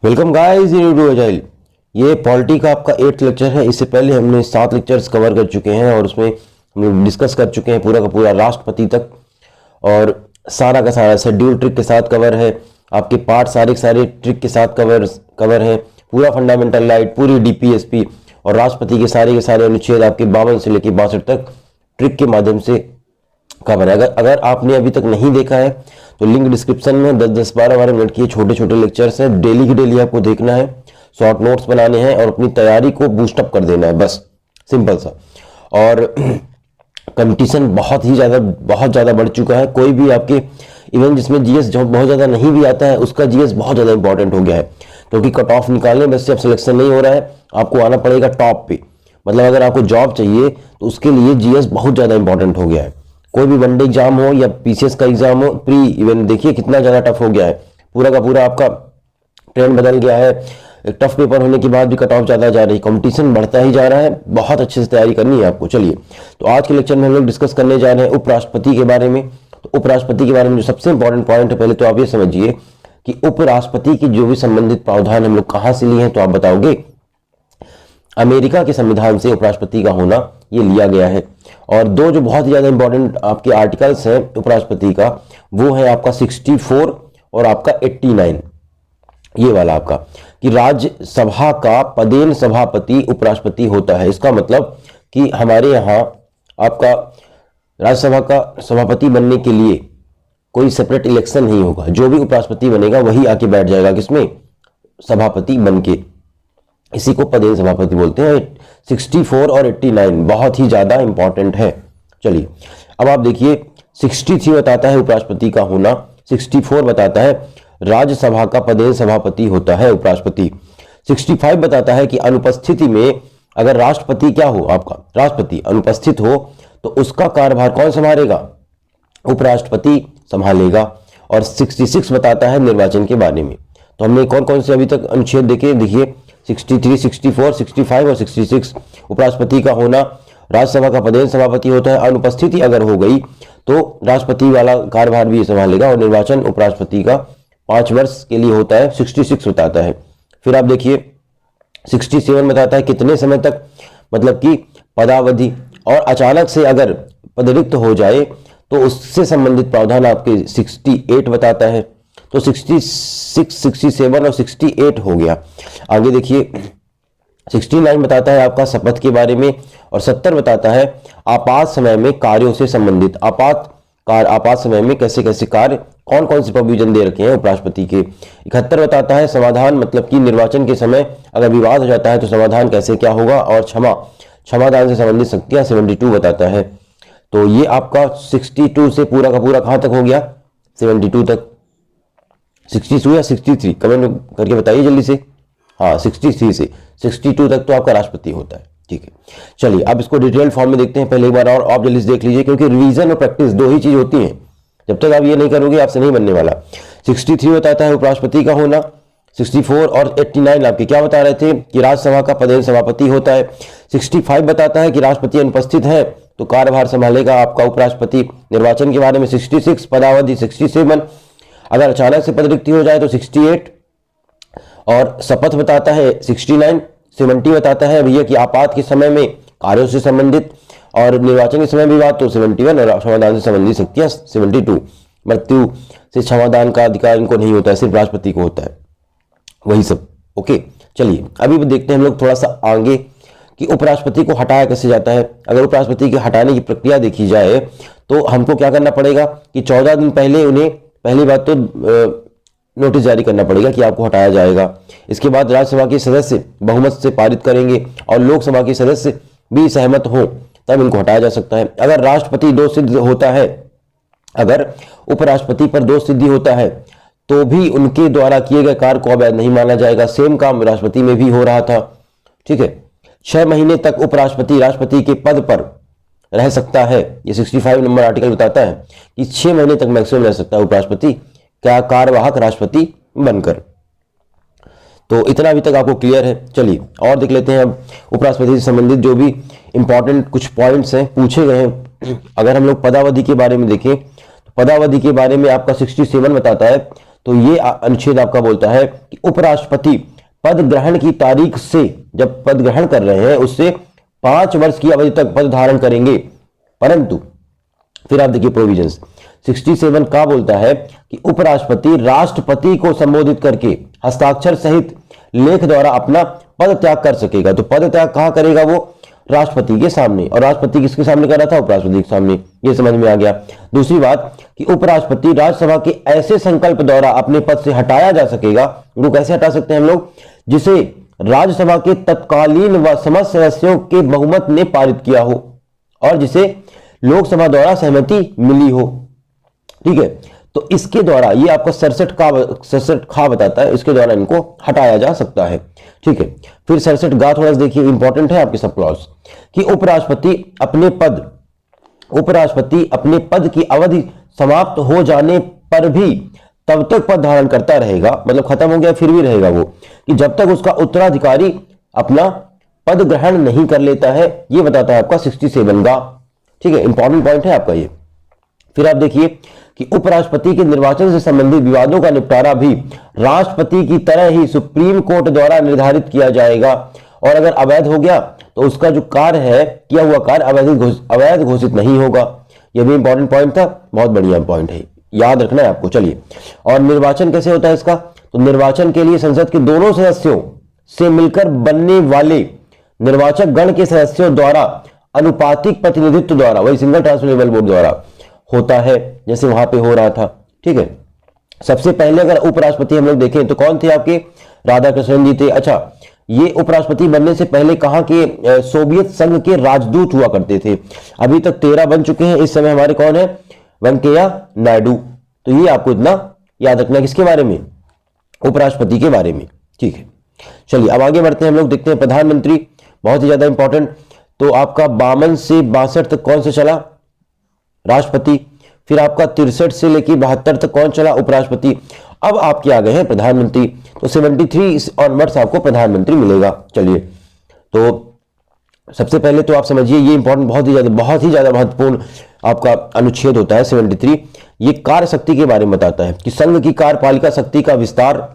Welcome guys into Agile. ये polity का आपका 8th लेक्चर है। इससे पहले हमने 7 लेक्चर्स कवर कर चुके हैं और उसमें हम लोग डिस्कस कर चुके हैं पूरा का पूरा राष्ट्रपति तक, और सारा का सारा शेड्यूल ट्रिक के साथ कवर है। आपके पार्ट सारे के सारे ट्रिक के साथ कवर है। पूरा फंडामेंटल राइट, पूरी डीपीएसपी और राष्ट्रपति के सारे अनुच्छेद आपके 52 से लेकर 62 तक ट्रिक के माध्यम से कवर है। अगर आपने अभी तक नहीं देखा है तो लिंक डिस्क्रिप्शन में 10-10, 12-12 मिनट की छोटे छोटे लेक्चर्स हैं। डेली की डेली आपको देखना है, शॉर्ट नोट्स बनाने हैं और अपनी तैयारी को बूस्टअप कर देना है, बस सिंपल सा। और कंपटीशन बहुत ज़्यादा बढ़ चुका है। कोई भी आपके इवन जिसमें जीएस बहुत ज़्यादा नहीं भी आता है उसका जीएस बहुत ज़्यादा इंपॉर्टेंट हो गया है, क्योंकि कट ऑफ निकालने बस से अब सिलेक्शन नहीं हो रहा है, आपको आना पड़ेगा टॉप पे। मतलब अगर आपको जॉब चाहिए तो उसके लिए जीएस बहुत ज़्यादा इंपॉर्टेंट हो गया है। कोई भी वनडे एग्जाम हो या पीसीएस का एग्जाम हो, प्री इवन देखिए कितना ज़्यादा टफ हो गया है। पूरा का पूरा आपका ट्रेंड बदल गया है। एक टफ पेपर होने के बाद भी कट ऑफ ज़्यादा जा रही है, कंपटीशन बढ़ता ही जा रहा है। बहुत अच्छे से तैयारी करनी है आपको। चलिए, तो आज के लेक्चर में हम लोग डिस्कस करने जा रहे हैं उपराष्ट्रपति के बारे में। तो उपराष्ट्रपति के बारे में जो सबसे इंपॉर्टेंट पॉइंट है, पहले तो आप ये समझिए कि उपराष्ट्रपति की जो भी संबंधित प्रावधान हम लोग कहाँ से लिए हैं, तो आप बताओगे अमेरिका के संविधान से उपराष्ट्रपति का होना ये लिया गया है। और दो जो बहुत ही ज़्यादा इंपॉर्टेंट आपके आर्टिकल्स हैं उपराष्ट्रपति का, वो है आपका 64 और आपका 89। ये वाला आपका कि राज्यसभा का पदेन सभापति उपराष्ट्रपति होता है। इसका मतलब कि हमारे यहाँ आपका राज्यसभा का सभापति बनने के लिए कोई सेपरेट इलेक्शन नहीं होगा। जो भी उपराष्ट्रपति बनेगा वही आके बैठ जाएगा किसमें, सभापति बन के। इसी को पदेन सभापति बोलते हैं। 64 और 89 बहुत ही ज्यादा इंपॉर्टेंट है। चलिए, अब आप देखिए 63 बताता है उपराष्ट्रपति का होना, 64 बताता है राज्यसभा का पदेन सभापति होता है उपराष्ट्रपति। 65 बताता है कि अनुपस्थिति में अगर राष्ट्रपति क्या हो, आपका राष्ट्रपति अनुपस्थित हो तो उसका कार्यभार कौन संभालेगा, उपराष्ट्रपति संभालेगा। और 66 बताता है निर्वाचन के बारे में। तो हमने कौन कौन से अभी तक अनुच्छेद देखे, देखिए 63, 64, 65 और 66। उपराष्ट्रपति का होना, राज्यसभा का पदेन सभापति होता है, अनुपस्थिति अगर हो गई तो राष्ट्रपति वाला कार्यभार भी संभालेगा, और निर्वाचन उपराष्ट्रपति का 5 वर्ष के लिए होता है, 66 बताता है। फिर आप देखिए 67 बताता है कितने समय तक, मतलब कि पदावधि, और अचानक से अगर पदरिक्त हो जाए तो उससे संबंधित प्रावधान आपके 68 बताता है। तो 66, 67 और 68 हो गया। आगे देखिए 69 बताता है आपका शपथ के बारे में, और 70 बताता है आपात समय में कार्यों से संबंधित। आपात समय में कैसे कैसे कार्य, कौन कौन से प्रोविजन दे रखे हैं उपराष्ट्रपति के। 71 बताता है समाधान, मतलब कि निर्वाचन के समय अगर विवाद हो जाता है तो समाधान कैसे क्या होगा। और क्षमादान से संबंधित शक्तियां 72 बताता है। तो ये आपका 62 से पूरा का पूरा कहां तक हो गया, 72 तक। 62 या 63 कमेंट करके बताइए जल्दी से। हाँ, 63 से 62 तक तो आपका राष्ट्रपति होता है। ठीक है, चलिए अब इसको डिटेल फॉर्म में देखते हैं। पहले एक बार और आप जल्दी से देख लीजिए, क्योंकि रिवीजन और प्रैक्टिस दो ही चीज होती हैं। जब तक आप ये नहीं करोगे आपसे नहीं बनने वाला। 63 बताता है उपराष्ट्रपति का होना, 64 और 89 आपके क्या बता रहे थे कि राज्यसभा का पदेन सभापति होता है। 65 बताता है कि राष्ट्रपति अनुपस्थित है तो कार्यभार संभालेगा आपका उपराष्ट्रपति। निर्वाचन के बारे में 66, पदावधि 67, अगर अचानक से पदरिक्ति हो जाए तो 68, और शपथ बताता है 69। 70 बताता है भैया कि आपात के समय में कार्यों से संबंधित, और निर्वाचन के समय विवाद तो 71, और क्षमादान से संबंधित शक्तियां 72। मृत्यु से क्षमादान का अधिकार इनको नहीं होता है, सिर्फ राष्ट्रपति को होता है, वही सब। ओके, चलिए अभी देखते हैं हम लोग थोड़ा सा आगे कि उपराष्ट्रपति को हटाया कैसे जाता है। अगर उपराष्ट्रपति के हटाने की प्रक्रिया देखी जाए तो हमको क्या करना पड़ेगा कि 14 दिन पहले उन्हें पहली बात तो नोटिस जारी करना पड़ेगा कि आपको हटाया जाएगा। इसके बाद राज्यसभा के सदस्य बहुमत से पारित करेंगे और लोकसभा के सदस्य भी सहमत हो, तब इनको हटाया जा सकता है। अगर राष्ट्रपति दोष सिद्ध होता है, अगर उपराष्ट्रपति पर दोष सिद्धि होता है तो भी उनके द्वारा किए गए कार्य को अवैध नहीं माना जाएगा। सेम काम राष्ट्रपति में भी हो रहा था। ठीक है, 6 महीने तक उपराष्ट्रपति राष्ट्रपति के पद पर रह सकता है। ये 65 नंबर आर्टिकल बताता है कि 6 महीने तक मैक्सिमम रह सकता है उपराष्ट्रपति क्या कार्यवाहक राष्ट्रपति बनकर। तो इतना अभी तक आपको क्लियर है। चलिए और देख लेते हैं अब उपराष्ट्रपति से संबंधित जो भी इंपॉर्टेंट कुछ पॉइंट्स हैं पूछे गए हैं। अगर हम लोग पदावधि के बारे में देखें तो पदावधि के बारे में आपका 67 बताता है तो ये अनुच्छेद आपका बोलता है कि उपराष्ट्रपति पद ग्रहण की तारीख से, जब पद ग्रहण कर रहे हैं उससे 5 वर्ष की अवधि तक पद धारण करेंगे। परंतु फिर आप देखिए प्रोविजंस 67 का बोलता है कि उपराष्ट्रपति राष्ट्रपति को संबोधित करके हस्ताक्षर सहित लेख द्वारा अपना पद त्याग कर सकेगा। तो पद त्याग कहां करेगा? वो राष्ट्रपति के सामने। और राष्ट्रपति किसके सामने कर रहा था? उपराष्ट्रपति के सामने। ये समझ में आ गया। दूसरी बात कि उपराष्ट्रपति राज्यसभा के ऐसे संकल्प द्वारा अपने पद से हटाया जा सकेगा। उनको कैसे हटा सकते हैं हम लोग? जिसे राज्यसभा के तत्कालीन व समस्त सदस्यों के बहुमत ने पारित किया हो और जिसे लोकसभा द्वारा सहमति मिली हो। ठीक है, तो इसके द्वारा ये आपका 67 खा बताता है, इसके द्वारा इनको हटाया जा सकता है। ठीक है, फिर 67 गा थोड़ा सा देखिए, इंपॉर्टेंट है आपके सब क्लॉज कि उपराष्ट्रपति अपने पद की अवधि समाप्त हो जाने पर भी तब तक पद धारण करता रहेगा, मतलब खत्म हो गया फिर भी रहेगा वो, कि जब तक उसका उत्तराधिकारी अपना पद ग्रहण नहीं कर लेता है। ये बताता है आपका 67 गा। ठीक है, इंपॉर्टेंट पॉइंट है आपका ये। फिर आप देखिए कि उपराष्ट्रपति के निर्वाचन से संबंधित विवादों का निपटारा भी राष्ट्रपति की तरह ही सुप्रीम कोर्ट द्वारा निर्धारित किया जाएगा, और अगर अवैध हो गया तो उसका जो कार्य है, किया हुआ कार्य अवैध घोषित नहीं होगा। यह भी इंपॉर्टेंट पॉइंट था, बहुत बढ़िया पॉइंट है, याद रखना है आपको। चलिए, और निर्वाचन कैसे होता है इसका? तो निर्वाचन के लिए संसद के दोनों सदस्यों से मिलकर बनने वाले निर्वाचक गण के सदस्यों द्वारा अनुपातिक प्रतिनिधित्व द्वारा, वही सिंगल ट्रांसफरेबल वोट द्वारा होता है, जैसे वहां पे हो रहा था। ठीक है, सबसे पहले अगर उपराष्ट्रपति हम लोग देखें तो कौन थे आपके? राधाकृष्णन जी थे। अच्छा, ये उपराष्ट्रपति बनने से पहले कहां के? सोवियत संघ के राजदूत हुआ करते थे। अभी तक 13 बन चुके हैं। इस समय हमारे कौन है? वेंकैया नायडू। तो ये आपको इतना याद रखना है, किसके बारे में? उपराष्ट्रपति के बारे में। ठीक है, चलिए अब आगे बढ़ते हैं हम लोग, देखते हैं प्रधानमंत्री, बहुत ही ज्यादा इंपॉर्टेंट। तो आपका 52 से 62 तक कौन से चला? राष्ट्रपति। फिर आपका 63 से लेकर 72 तक कौन चला? उपराष्ट्रपति। अब आपके आ गए हैं प्रधानमंत्री, तो 73 ऑनवर्ड्स आपको प्रधानमंत्री मिलेगा। चलिए, तो सबसे पहले तो आप समझिए ये इंपॉर्टेंट, बहुत ही ज्यादा महत्वपूर्ण आपका अनुच्छेद होता है 73। ये कार्य शक्ति के बारे में बताता है कि संघ की कार्यपालिका शक्ति का विस्तार।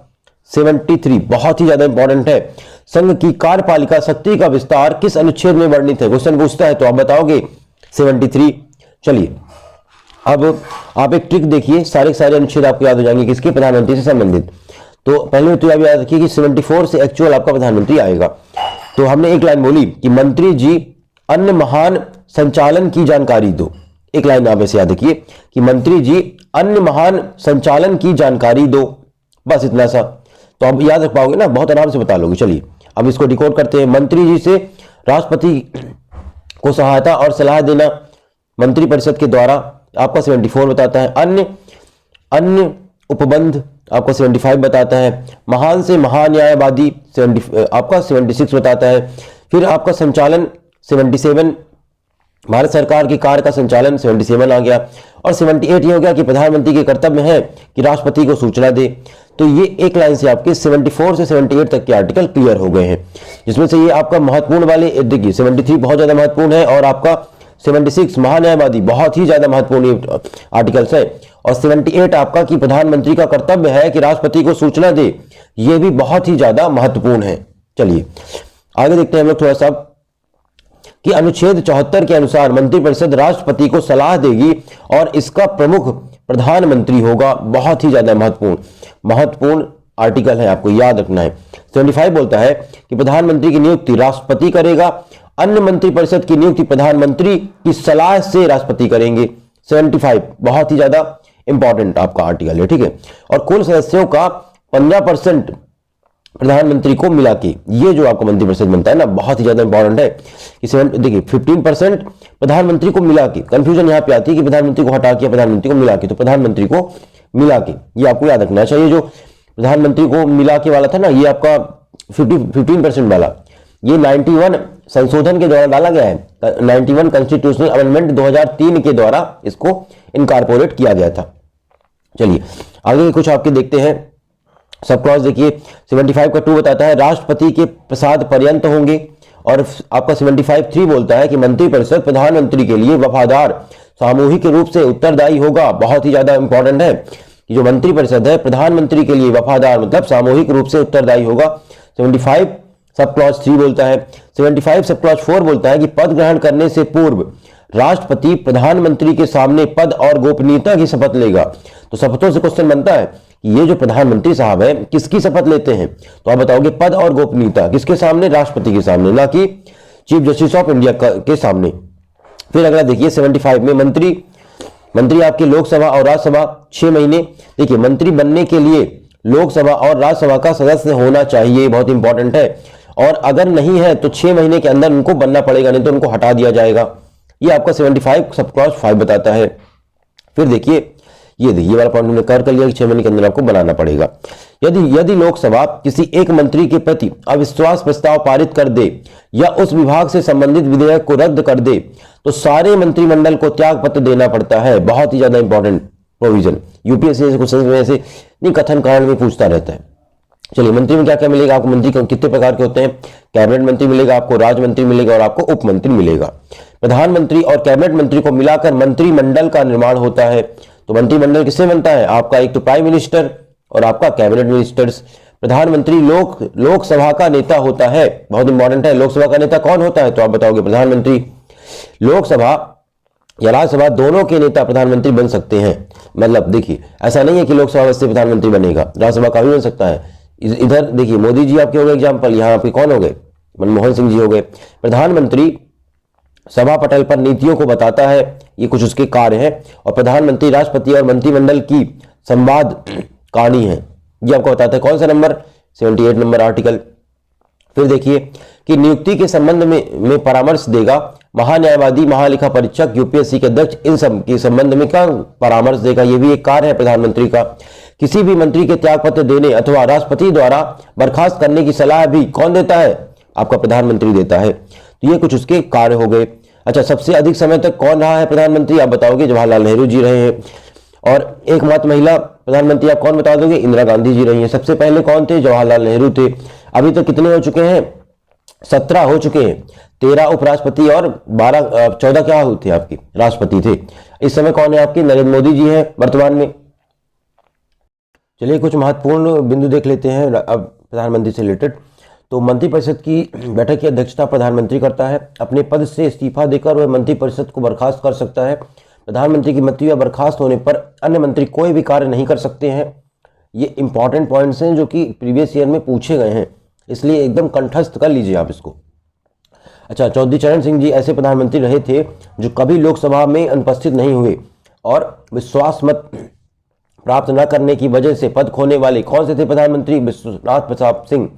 73 बहुत ही ज्यादा इंपॉर्टेंट है। संघ की कार्यपालिका शक्ति का विस्तार किस अनुच्छेद में वर्णित है? क्वेश्चन पूछता है तो आप बताओगे 73। चलिए, अब आप एक ट्रिक देखिए, सारे अनुच्छेद आपको याद हो जाएंगे किसके? प्रधानमंत्री से संबंधित। तो पहले तो आप याद रखिए कि 74 से एक्चुअल आपका प्रधानमंत्री आएगा। तो हमने एक लाइन बोली कि मंत्री जी अन्य महान संचालन की जानकारी दो। एक लाइन आप ऐसे याद रखिए कि मंत्री जी अन्य महान संचालन की जानकारी दो, बस इतना सा। तो आप याद रख पाओगे ना, बहुत आराम से बता लोगे। चलिए अब इसको डिकोड करते हैं। मंत्री जी से राष्ट्रपति को सहायता और सलाह देना मंत्रिपरिषद के द्वारा, आपका 74 बताता है। अन्य उपबंध आपका 75 बताता है। महान से महान्यायवादी आपका 76 बताता है। फिर आपका संचालन 77, भारत सरकार के कार्य का संचालन 77 आ गया। और 78 ये हो गया कि प्रधानमंत्री के कर्तव्य है कि राष्ट्रपति को सूचना दे। तो ये एक लाइन से आपके 74 से 78 तक के आर्टिकल क्लियर हो गए हैं, जिसमें से ये आपका महत्वपूर्ण वाले देखिए 73 बहुत ज्यादा महत्वपूर्ण है, और आपका 76 महान्यायवादी बहुत ही ज्यादा महत्वपूर्ण आर्टिकल्स है। और 78 आपका कि प्रधानमंत्री का कर्तव्य है कि राष्ट्रपति को सूचना दे, ये भी बहुत ही ज्यादा महत्वपूर्ण है। चलिए आगे देखते हैं हम लोग थोड़ा सा कि अनुच्छेद 74 के अनुसार मंत्रिपरिषद राष्ट्रपति को सलाह देगी और इसका प्रमुख प्रधानमंत्री होगा। बहुत ही ज्यादा महत्वपूर्ण आर्टिकल है, आपको याद रखना है। 75 बोलता है कि प्रधानमंत्री की नियुक्ति राष्ट्रपति करेगा, अन्य मंत्रिपरिषद की नियुक्ति प्रधानमंत्री की सलाह से राष्ट्रपति करेंगे। 75 बहुत ही ज्यादा इंपॉर्टेंट आपका आर्टिकल है। ठीक है, और कुल सदस्यों का 15% प्रधानमंत्री को मिला के ये जो आपका मंत्रिपरिषद बनता है ना, बहुत ही ज्यादा इंपॉर्टेंट है कि देखिए 15% प्रधानमंत्री को मिला के, कंफ्यूजन यहां पे आती है कि प्रधानमंत्री को हटा के प्रधानमंत्री को मिला के, तो प्रधानमंत्री को मिला के ये आपको याद रखना चाहिए। जो प्रधानमंत्री को मिला के वाला था ना, ये आपका 15% वाला, ये 91 संशोधन के द्वारा डाला गया है। 91 कॉन्स्टिट्यूशनल अमेंडमेंट 2003 के द्वारा इसको इनकॉर्पोरेट किया गया था। चलिए आगे कुछ आपके देखते हैं सब क्लॉज देखिए। 75 का 2 बताता है राष्ट्रपति के प्रसाद पर्यंत होंगे, और आपका 75(3) बोलता है कि मंत्रिपरिषद प्रधानमंत्री के लिए वफादार सामूहिक रूप से उत्तरदायी होगा। बहुत ही ज्यादा इंपॉर्टेंट है कि जो मंत्रिपरिषद है प्रधानमंत्री के लिए वफादार मतलब सामूहिक रूप से उत्तरदायी होगा। 75 सब क्लॉज 3 बोलता है। 75 सब क्लॉज 4 बोलता है कि पद ग्रहण करने से पूर्व राष्ट्रपति प्रधानमंत्री के सामने पद और गोपनीयता की शपथ लेगा। तो शपथों से क्वेश्चन बनता है कि ये जो प्रधानमंत्री साहब है किसकी शपथ लेते हैं, तो आप बताओगे पद और गोपनीयता किसके सामने, राष्ट्रपति के सामने, ना कि चीफ जस्टिस ऑफ इंडिया के सामने। फिर अगला देखिए 75 में मंत्री आपके लोकसभा और राज्यसभा 6 महीने। देखिए मंत्री बनने के लिए लोकसभा और राज्यसभा का सदस्य होना चाहिए, बहुत इंपॉर्टेंट है, और अगर नहीं है तो 6 महीने के अंदर उनको बनना पड़ेगा, नहीं तो उनको हटा दिया जाएगा। ये आपका 75 सब क्लॉज 5 बताता है। फिर देखिए ये वाला पॉइंट हमने कर लिया कि 6 महीने के अंदर आपको बनाना पड़ेगा। यदि लोकसभा किसी एक मंत्री के प्रति अविश्वास प्रस्ताव पारित कर दे या उस विभाग से संबंधित विधेयक को रद्द कर दे तो सारे मंत्रिमंडल को त्याग पत्र देना पड़ता है। बहुत ही ज्यादा इंपॉर्टेंट प्रोविजन, यूपीएससी से क्वेश्चन में से नहीं कथन कारण में पूछता रहता है। चलिए मंत्री में क्या क्या मिलेगा आपको, मंत्री कितने प्रकार के होते हैं, कैबिनेट मंत्री मिलेगा आपको, राज्य मंत्री मिलेगा और आपको उप मंत्री मिलेगा। प्रधानमंत्री और कैबिनेट मंत्री को मिलाकर मंत्रिमंडल का निर्माण होता है। तो मंत्रिमंडल किससे बनता है आपका, एक तो प्राइम मिनिस्टर और आपका कैबिनेट मिनिस्टर्स। प्रधानमंत्री लोकसभा का नेता होता है, बहुत इंपॉर्टेंट है। लोकसभा का नेता कौन होता है, तो आप बताओगे प्रधानमंत्री। लोकसभा या राज्यसभा दोनों के नेता प्रधानमंत्री बन सकते हैं। मतलब देखिए ऐसा नहीं है कि लोकसभा से प्रधानमंत्री बनेगा, राज्यसभा का भी बन सकता है। इधर देखिए मोदी जी आपके हो गए एग्जाम्पल, यहाँ आपके कौन हो गए, मनमोहन सिंह जी हो गए। प्रधानमंत्री सभा पटल पर नीतियों को बताता है, ये कुछ उसके कार्य है। और प्रधानमंत्री राष्ट्रपति और मंत्रिमंडल की संवाद कहानी है, ये आपको बताता है। कौन सा नंबर, 78 नंबर आर्टिकल। फिर देखिए कि नियुक्ति के संबंध में परामर्श देगा महान्यायवादी, महालेखा परीक्षक, यूपीएससी के अध्यक्ष, इन सब के संबंध में क्या परामर्श देगा, ये भी एक कार्य है प्रधानमंत्री का। किसी भी मंत्री के त्यागपत्र देने अथवा राष्ट्रपति द्वारा बर्खास्त करने की सलाह भी कौन देता है, आपका प्रधानमंत्री देता है। तो ये कुछ उसके कार्य हो गए। अच्छा, सबसे अधिक समय तक कौन रहा है प्रधानमंत्री, आप बताओगे जवाहरलाल नेहरू जी रहे हैं। और एकमात्र महिला प्रधानमंत्री आप कौन बता दोगे, इंदिरा गांधी जी रही हैं। सबसे पहले कौन थे, जवाहरलाल नेहरू थे। अभी तक कितने हो चुके हैं, 17 हो चुके हैं। 13 उपराष्ट्रपति और 14 क्या थे आपके राष्ट्रपति थे। इस समय कौन है आपके, नरेंद्र मोदी जी हैं वर्तमान में। चलिए कुछ महत्वपूर्ण बिंदु देख लेते हैं अब प्रधानमंत्री से रिलेटेड। तो मंत्रिपरिषद की बैठक की अध्यक्षता प्रधानमंत्री करता है। अपने पद से इस्तीफा देकर वह मंत्रिपरिषद को बर्खास्त कर सकता है। प्रधानमंत्री की मृत्यु या बर्खास्त होने पर अन्य मंत्री कोई भी कार्य नहीं कर सकते हैं। ये इंपॉर्टेंट पॉइंट्स हैं जो कि प्रीवियस ईयर में पूछे गए हैं, इसलिए एकदम कंठस्थ कर लीजिए आप इसको। अच्छा, चौधरी चरण सिंह जी ऐसे प्रधानमंत्री रहे थे जो कभी लोकसभा में अनुपस्थित नहीं हुए और विश्वास मत प्राप्त न करने की वजह से पद खोने वाले कौन से थे प्रधानमंत्री, विश्वनाथ प्रताप सिंह।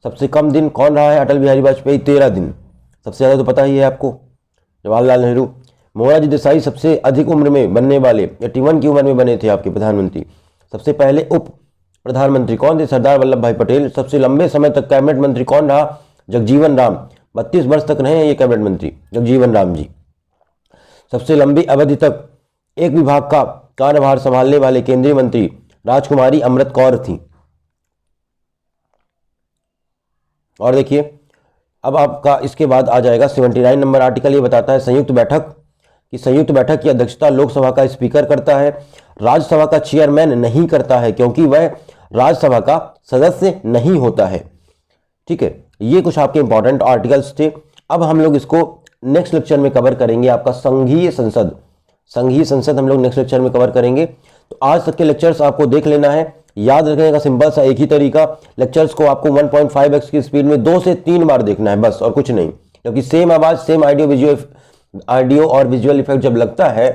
सबसे कम दिन कौन रहा है, अटल बिहारी वाजपेयी 13 दिन। सबसे ज़्यादा तो पता ही है आपको, जवाहरलाल नेहरू। मोरारजी देसाई सबसे अधिक उम्र में बनने वाले, 81 की उम्र में बने थे आपके प्रधानमंत्री। सबसे पहले उप प्रधानमंत्री कौन थे, सरदार वल्लभ भाई पटेल। सबसे लंबे समय तक कैबिनेट मंत्री कौन रहा, जगजीवन राम। 32 वर्ष तक रहे हैं ये कैबिनेट मंत्री, जगजीवन राम जी। सबसे लंबी अवधि तक एक विभाग का कार्यभार संभालने वाले केंद्रीय मंत्री राजकुमारी अमृत कौर थी। और देखिए अब आपका इसके बाद आ जाएगा 79 नंबर आर्टिकल। ये बताता है संयुक्त बैठक की अध्यक्षता लोकसभा का स्पीकर करता है, राज्यसभा का चेयरमैन नहीं करता है क्योंकि वह राज्यसभा का सदस्य नहीं होता है। ठीक है, ये कुछ आपके इंपॉर्टेंट आर्टिकल्स थे। अब हम लोग इसको नेक्स्ट लेक्चर में कवर करेंगे। आपका संघीय संसद हम लोग नेक्स्ट लेक्चर में कवर करेंगे। तो आज तक के लेक्चर्स आपको देख लेना है, याद रखने का सिंपल सा एक ही तरीका, लेक्चर्स को आपको 1.5x की स्पीड में 2 से 3 बार देखना है बस, और कुछ नहीं। क्योंकि सेम आवाज, सेम ऑडियो और विजुअल इफेक्ट जब लगता है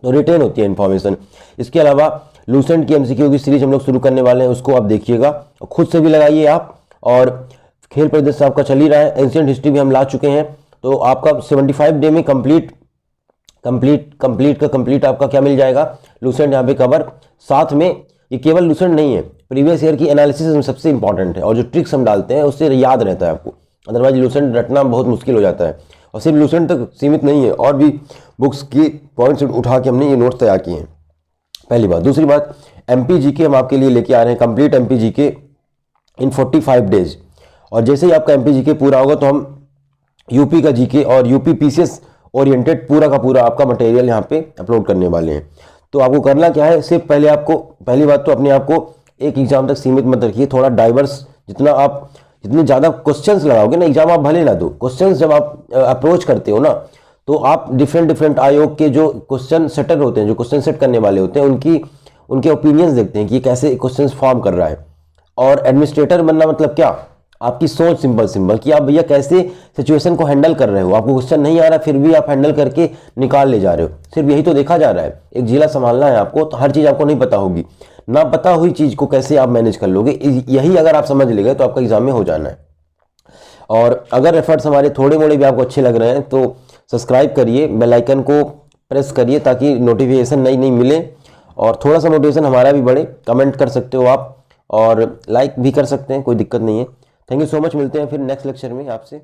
तो रिटेन होती है इंफॉर्मेशन। इसके अलावा लूसेंट की एमसीक्यू की सीरीज हम लोग शुरू करने वाले हैं, उसको आप देखिएगा और खुद से भी लगाइए आप। और खेल परिदृश्य आपका चल ही रहा है, एंशिएंट हिस्ट्री भी हम ला चुके हैं। तो आपका 75 डे में कंप्लीट आपका क्या मिल जाएगा, लूसेंट यहाँ पे कवर। साथ में ये केवल लूसेंट नहीं है, प्रीवियस ईयर की एनालिसिस में सबसे इंपॉर्टेंट है, और जो ट्रिक्स हम डालते हैं उससे याद रहता है आपको। अदरवाइज लूसेंट रटना बहुत मुश्किल हो जाता है। और सिर्फ लूसेंट तक सीमित नहीं है, और भी बुक्स की पॉइंट्स उठा के हमने ये नोट्स तैयार किए हैं, पहली बात। दूसरी बात, एमपीजीके हम आपके लिए लेके आ रहे हैं, कंप्लीट एमपीजीके इन 45 डेज। और जैसे ही आपका एमपीजीके पूरा होगा तो हम यूपी का जीके और यूपी पीसीएस ओरिएंटेड पूरा का पूरा आपका मटेरियल यहाँ पे अपलोड करने वाले हैं। तो आपको करना क्या है, सिर्फ पहली बात तो अपने आप को एक एग्जाम तक सीमित मत रखिए, थोड़ा डाइवर्स, जितने ज़्यादा क्वेश्चंस लगाओगे ना, एग्जाम आप भले ना दो, क्वेश्चंस जब आप अप्रोच करते हो ना, तो आप डिफरेंट आयोग के जो क्वेश्चन सेटर होते हैं, जो क्वेश्चन सेट करने वाले होते हैं, उनके ओपिनियंस देखते हैं कि कैसे क्वेश्चन फॉर्म कर रहा है। और एडमिनिस्ट्रेटर बनना मतलब क्या, आपकी सोच सिंपल कि आप भैया कैसे सिचुएशन को हैंडल कर रहे हो, आपको क्वेश्चन नहीं आ रहा फिर भी आप हैंडल करके निकाल ले जा रहे हो, सिर्फ यही तो देखा जा रहा है। एक जिला संभालना है आपको, तो हर चीज़ आपको नहीं पता होगी, ना पता हुई चीज़ को कैसे आप मैनेज कर लोगे, यही अगर आप समझ लेंगे तो आपका एग्जाम में हो जाना है। और अगर एफर्ट्स हमारे थोड़े मोड़े भी आपको अच्छे लग रहे हैं तो सब्सक्राइब करिए, बेल आइकन को प्रेस करिए ताकि नोटिफिकेशन नई मिले और थोड़ा सा मोटिवेशन हमारा भी बढ़े। कमेंट कर सकते हो आप और लाइक भी कर सकते हैं, कोई दिक्कत नहीं है। थैंक यू सो मच, मिलते हैं फिर नेक्स्ट लेक्चर में आपसे।